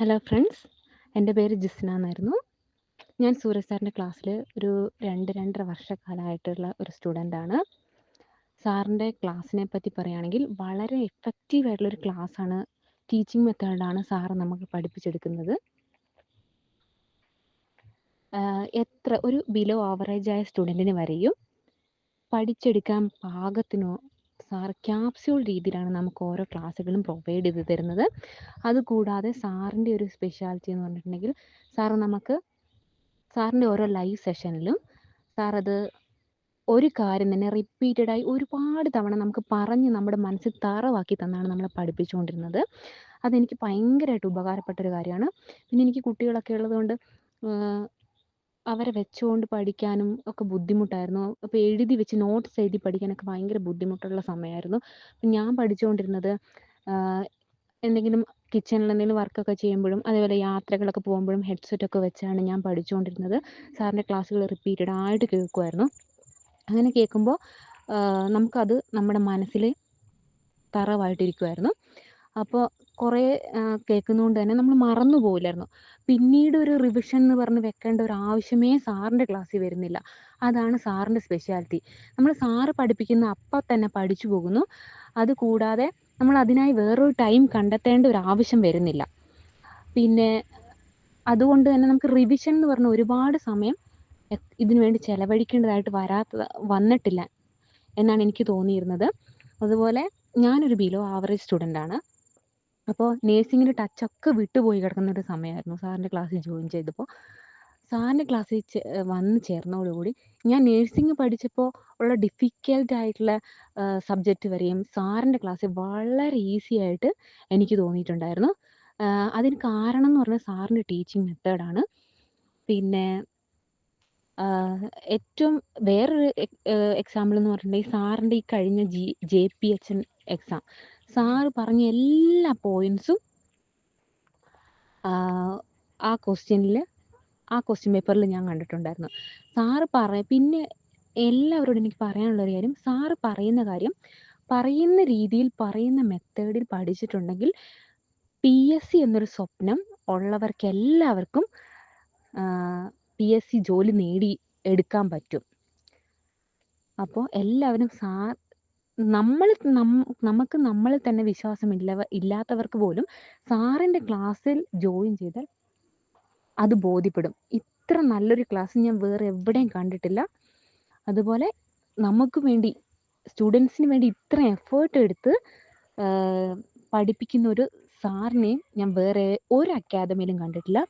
Hello friends, എൻ്റെ പേര് ജിസ്ന എന്നായിരുന്നു. ഞാൻ സൂരജ് സാറിൻ്റെ ക്ലാസ്സിൽ ഒരു 2-2.5 വർഷക്കാലമായിട്ടുള്ള ഒരു സ്റ്റുഡൻ്റാണ്. സാറിൻ്റെ ക്ലാസ്സിനെ പറ്റി പറയുകയാണെങ്കിൽ വളരെ എഫക്റ്റീവ് ആയിട്ടുള്ളൊരു ക്ലാസ്സാണ്, ടീച്ചിങ് മെത്തേഡാണ് സാറ് നമുക്ക് പഠിപ്പിച്ചെടുക്കുന്നത്. എത്ര ഒരു ബിലോ ആവറേജായ സ്റ്റുഡൻറ്റിന് വരെയും പഠിച്ചെടുക്കാൻ പാകത്തിനോ സാർ ക്യാപ്സ്യൂൾ രീതിയിലാണ് നമുക്ക് ഓരോ ക്ലാസ്സുകളും പ്രൊവൈഡ് ചെയ്ത് തരുന്നത്. അതുകൂടാതെ സാറിൻ്റെ ഒരു സ്പെഷ്യാലിറ്റി എന്ന് പറഞ്ഞിട്ടുണ്ടെങ്കിൽ സാറിൻ്റെ ഓരോ ലൈവ് സെഷനിലും സാറത് ഒരു കാര്യം തന്നെ റിപ്പീറ്റഡായി ഒരുപാട് തവണ നമുക്ക് പറഞ്ഞ് നമ്മുടെ മനസ്സിൽ തറവാക്കി തന്നാണ് നമ്മളെ പഠിപ്പിച്ചുകൊണ്ടിരുന്നത്. അതെനിക്ക് ഭയങ്കരമായിട്ട് ഉപകാരപ്പെട്ടൊരു കാര്യമാണ്. പിന്നെ എനിക്ക് കുട്ടികളൊക്കെ ഉള്ളതുകൊണ്ട് അവരെ വെച്ചുകൊണ്ട് പഠിക്കാനും ഒക്കെ ബുദ്ധിമുട്ടായിരുന്നു. അപ്പോൾ എഴുതി വെച്ച് നോട്ട്സ് എഴുതി പഠിക്കാനൊക്കെ ഭയങ്കര ബുദ്ധിമുട്ടുള്ള സമയമായിരുന്നു. അപ്പം ഞാൻ പഠിച്ചുകൊണ്ടിരുന്നത് എന്തെങ്കിലും കിച്ചണിൽ എന്തെങ്കിലും വർക്കൊക്കെ ചെയ്യുമ്പോഴും അതേപോലെ യാത്രകളൊക്കെ പോകുമ്പോഴും ഹെഡ്സെറ്റൊക്കെ വെച്ചാണ് ഞാൻ പഠിച്ചുകൊണ്ടിരുന്നത്. സാറിൻ്റെ ക്ലാസ്സുകൾ റിപ്പീറ്റഡ് ആയിട്ട് കേൾക്കുമായിരുന്നു. അങ്ങനെ കേൾക്കുമ്പോൾ നമുക്കത് നമ്മുടെ മനസ്സിൽ തറവായിട്ടിരിക്കുമായിരുന്നു. അപ്പോൾ കുറേ കേൾക്കുന്നതുകൊണ്ട് തന്നെ നമ്മൾ മറന്നു പോകില്ലായിരുന്നു. പിന്നീട് ഒരു റിവിഷൻ എന്ന് പറഞ്ഞ് വെക്കേണ്ട ഒരു ആവശ്യമേ സാറിൻ്റെ ക്ലാസ്സിൽ വരുന്നില്ല. അതാണ് സാറിൻ്റെ സ്പെഷ്യാലിറ്റി. നമ്മൾ സാറ് പഠിപ്പിക്കുന്ന അപ്പം തന്നെ പഠിച്ചു പോകുന്നു. അതുകൂടാതെ നമ്മൾ അതിനായി വേറൊരു ടൈം കണ്ടെത്തേണ്ട ഒരു ആവശ്യം വരുന്നില്ല. പിന്നെ അതുകൊണ്ട് തന്നെ നമുക്ക് റിവിഷൻ എന്ന് പറഞ്ഞ ഒരുപാട് സമയം ഇതിനു വേണ്ടി ചെലവഴിക്കേണ്ടതായിട്ട് വന്നിട്ടില്ല എന്നാണ് എനിക്ക് തോന്നിയിരുന്നത്. അതുപോലെ ഞാനൊരു ബിലോ ആവറേജ് സ്റ്റുഡൻ്റാണ്. അപ്പോൾ നേഴ്സിങ്ങിൻ്റെ ടച്ചൊക്കെ വിട്ടുപോയി കിടക്കുന്നൊരു സമയമായിരുന്നു സാറിൻ്റെ ക്ലാസ്സിൽ ജോയിൻ ചെയ്തപ്പോൾ. സാറിൻ്റെ ക്ലാസ്സിൽ വന്ന് ചേർന്നതോടുകൂടി ഞാൻ നേഴ്സിംഗ് പഠിച്ചപ്പോൾ ഉള്ള ഡിഫിക്കൽട്ടായിട്ടുള്ള സബ്ജക്റ്റ് വരെയും സാറിൻ്റെ ക്ലാസ്സിൽ വളരെ ഈസി ആയിട്ട് എനിക്ക് തോന്നിയിട്ടുണ്ടായിരുന്നു. അതിന് കാരണം എന്ന് പറഞ്ഞാൽ സാറിൻ്റെ ടീച്ചിങ് മെത്തേഡാണ്. പിന്നെ ഏറ്റവും വേറൊരു എക്സാമ്പിൾ എന്ന് പറഞ്ഞിട്ടുണ്ടെങ്കിൽ സാറിൻ്റെ ഈ കഴിഞ്ഞ JPHN എക്സാം സാറ് പറഞ്ഞ എല്ലാ പോയിൻറ്സും ആ ക്വസ്റ്റ്യൻ പേപ്പറിൽ ഞാൻ കണ്ടിട്ടുണ്ടായിരുന്നു. പിന്നെ എല്ലാവരോടും എനിക്ക് പറയാനുള്ളൊരു കാര്യം, സാറ് പറയുന്ന കാര്യം പറയുന്ന രീതിയിൽ പറയുന്ന മെത്തേഡിൽ പഠിച്ചിട്ടുണ്ടെങ്കിൽ PSC എന്നൊരു സ്വപ്നം ഉള്ളവർക്കെല്ലാവർക്കും PSC ജോലി എടുക്കാൻ പറ്റും. അപ്പോൾ എല്ലാവരും നമുക്ക് നമ്മളിൽ തന്നെ വിശ്വാസം ഇല്ലാത്തവർക്ക് പോലും സാറിൻ്റെ ക്ലാസ്സിൽ ജോയിൻ ചെയ്താൽ അത് ബോധ്യപ്പെടും. ഇത്ര നല്ലൊരു ക്ലാസ് ഞാൻ വേറെ എവിടെയും കണ്ടിട്ടില്ല. അതുപോലെ നമുക്ക് വേണ്ടി സ്റ്റുഡൻസിന് വേണ്ടി ഇത്ര എഫേർട്ട് എടുത്ത് പഠിപ്പിക്കുന്ന ഒരു സാറിനെയും ഞാൻ വേറെ ഒരു അക്കാദമിയിലും കണ്ടിട്ടില്ല.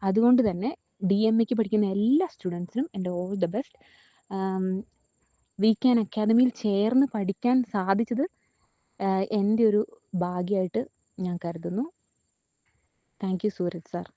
അതുകൊണ്ട് തന്നെ DMAക്ക് പഠിക്കുന്ന എല്ലാ സ്റ്റുഡൻസിനും എൻ്റെ ഓൾ ദ ബെസ്റ്റ്. VCAN അക്കാദമിയിൽ ചേർന്ന് പഠിക്കാൻ സാധിച്ചത് എൻ്റെ ഒരു ഭാഗ്യമായിട്ട് ഞാൻ കരുതുന്നു. Thank you Suraj sir.